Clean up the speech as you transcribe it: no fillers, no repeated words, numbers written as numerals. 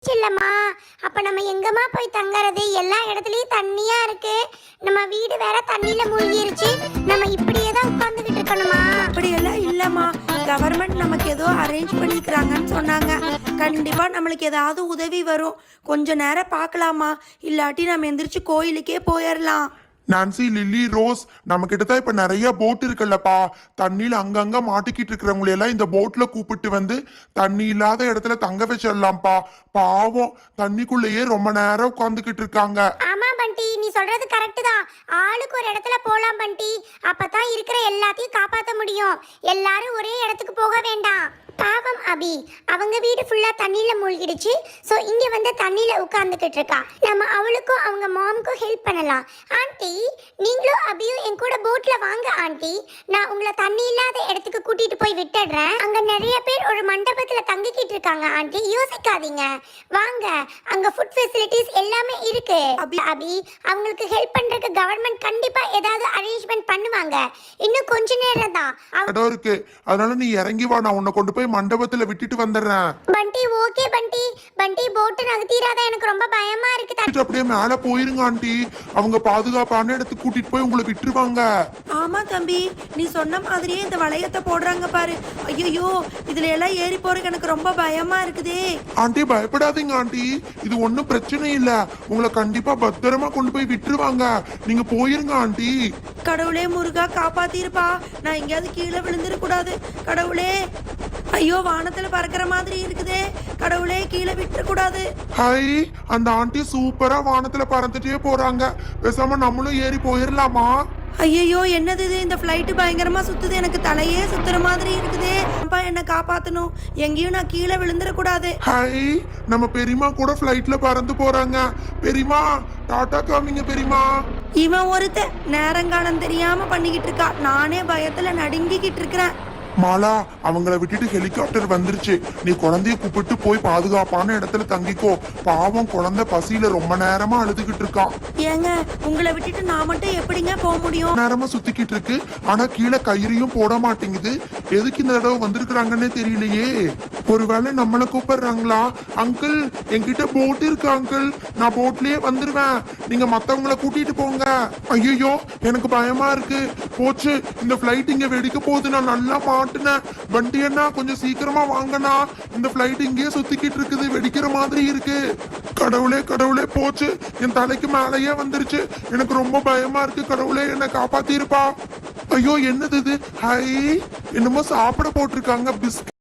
செல்லம்மா, அப்ப நம்ம எங்கம்மா போய் தங்கறது? எல்லா இடத்துலயும் தண்ணியா இருக்கு. நம்ம வீடு வேற தண்ணியில மூழ்கிருச்சு. நம்ம இப்படியே தான் உட்கார்ந்துகிட்டு இருக்கணுமா? அப்படியெல்லாம் இல்லம்மா. கவர்மெண்ட் நமக்கு ஏதோ அரேஞ்ச் பண்ணிக்கிறாங்கன்னு சொன்னாங்க. கண்டிப்பா நம்மளுக்கு ஏதாவது உதவி வரும். கொஞ்ச நேரம் பார்க்கலாமா? இல்லாட்டி நம்ம எந்திரிச்சு கோயிலுக்கே போயிடலாம். நான்சி, லில்லி, ரோஸ், நம்ம கிட்ட தான் இப்ப நிறைய போட் இருக்குல்லப்பா. தண்ணியில அங்கங்க மாட்டிக்கிட்டு இருக்கிறவங்களை எல்லாம் இந்த போட்ல கூப்பிட்டு வந்து தண்ணி இல்லாத இடத்துல தங்க வச்சிடலாம்ப்பா. பாவம், தண்ணிக்குள்ளேயே ரொம்ப நேரம் உட்கார்ந்துகிட்டு இருக்காங்க. ஆமா பண்டி, நீ சொல்றது கரெக்ட் தான். ஆளுக்கு ஒரு இடத்துல போலாம் பண்டி. அப்பதான் இருக்கிற எல்லாத்தையும் காப்பாத்த முடியும். எல்லாரும் ஒரே இடத்துக்கு போக வேண்டாம். பாவம் அபி, அவங்க வீடு ஃபுல்லா தண்ணியில மூழ்கிடுச்சு. சோ இங்க வந்து தண்ணியில உட்கார்ந்துகிட்டு இருக்கா. நம்ம அவளுக்கும் அவங்க மாமுக்கும் ஹெல்ப் பண்ணலாம். ஆண்டி, நீங்களும் அபியும் என் கூட போட்ல வாங்க ஆண்டி. நான் உங்களை தண்ணி இல்லாத இடத்துக்கு கூட்டிட்டு போய் விட்டுடுறேன். அங்க நிறைய பேர் ஒரு மண்டபத்துல தங்கிக்கிட்டு இருக்காங்க ஆண்டி, யோசிக்காதீங்க. வாங்க, அங்க ஃபுட் ஃபெசிலிட்டிஸ் எல்லாமே இருக்கு. அபி, அவங்களுக்கு ஹெல்ப் பண்றதுக்கு கவர்மெண்ட் கண்டிப்பா ஏதாவது அரேஞ்ச்மெண்ட் பண்ணுவாங்க. இன்னும் கொஞ்ச நேரம் தான். இடம் இருக்கு, அதனால நீ இறங்கி வா, நான் உன்னை கொண்டு போய் மண்டபத்துல விட்டுட்டு வந்துடுறேன். பண்டி, ஓகே பண்டி. பண்டி, போட் நகர்த்திராத, எனக்கு ரொம்ப பயமா இருக்கு. அப்படியே மேல போயிருங்க ஆண்டி, அவங்க பாதுகாப்பான இடத்துக்கு கூட்டிட்டு போய் உங்களை விட்டுருவாங்க. ஆமா தம்பி, நீ சொன்ன மாதிரியே இந்த வளையத்தை போடுறாங்க பாரு. ஐயோ, இதுல எல்லாம் ஏறி போறதுக்கு எனக்கு ரொம்ப பயமா இருக்குதே. ஆண்டி பயப்படாதீங்க ஆண்டி, இது ஒன்னும் பிரச்சனை இல்ல. உங்களை கண்டிப்பா பத்திரமா கொண்டு போய் விட்டுருவாங்க. நீங்க போயிருங்க ஆண்டி. கடவுளே முருகா, காப்பாத்திருப்பா. நான் எங்கேயாவது கீழே விழுந்துட கூடாது. கடவுளே, ஐயோ வானத்துல பறக்கிற மாதிரி இருக்குதே. கடவுளே, கீழே விட்டுற கூடாது. ஹை, அந்த ஆண்டி சூப்பரா வானத்துல பறந்துட்டே போறாங்க. பேசாம நம்மளும் ஏறி போயிடலாமா? ஐயோ, என்னது இது? இந்த ஃப்ளைட்டு பயங்கரமா சுத்துது. எனக்கு தலையே சுத்துற மாதிரி இருக்குதே. அப்பா, என்ன காப்பாத்தணும். எங்கேயும் நான் கீழே விழுந்துட கூடாது. ஹை, நம்ம பெரியமா கூட ஃப்ளைட்ல பறந்து போறாங்க. பெரியமா, டாடா காமிங்க பெரியமா. இவன் ஒருத்த நேரங்காலம் தெரியாம பண்ணிக்கிட்டு இருக்கா. நானே பயத்துல நடுங்கிக்கிட்டு இருக்கிறேன். மாலா, அவங்கள விட்டுட்டு ஹெலிகாப்டர் வந்துருச்சு. நீ குழந்தைய கூப்பிட்டு போய் பாதுகாப்பான இடத்துல தங்கிக்கோ. பாவம், குழந்தை பசியில ரொம்ப நேரமா அழுதுகிட்டு இருக்கான். ஏங்க, உங்களை விட்டுட்டு நான் மட்டும் எப்படிங்க போக முடியும்? நேரமா சுத்திக்கிட்டு இருக்கு, ஆனா கீழே கயிறையும் போட மாட்டேங்குது. எதுக்கு இந்த தடவை வந்திருக்கிறாங்கன்னே தெரியலையே. ஒருவேளை நம்மளை கூப்பிடுறாங்களா? அங்கிள், என்கிட்ட போட் இருக்கு அங்கிள், நான் போட்லயே வந்துருவேன். நீங்க மத்தவங்களை கூட்டிட்டு போங்க. ஐயோ, எனக்கு பயமா இருக்கு. போச்சு, இந்த பிளைட் இங்க வெடிக்க போகுது. நான் நல்லா மாட்டுனேன். வண்டி அண்ணா, கொஞ்சம் சீக்கிரமா வாங்கண்ணா. இந்த பிளைட் இங்கேயே சுத்திக்கிட்டு இருக்குது, வெடிக்கிற மாதிரி இருக்கு. கடவுளே கடவுளே, போச்சு, என் தலைக்கு மேலேயே வந்துருச்சு. எனக்கு ரொம்ப பயமா இருக்கு. கடவுளே, என்னை காப்பாத்திருப்பா. ஐயோ, என்னது இது? ஹை, என்னமோ சாப்பிட போட்டிருக்காங்க, பிஸ்கட்.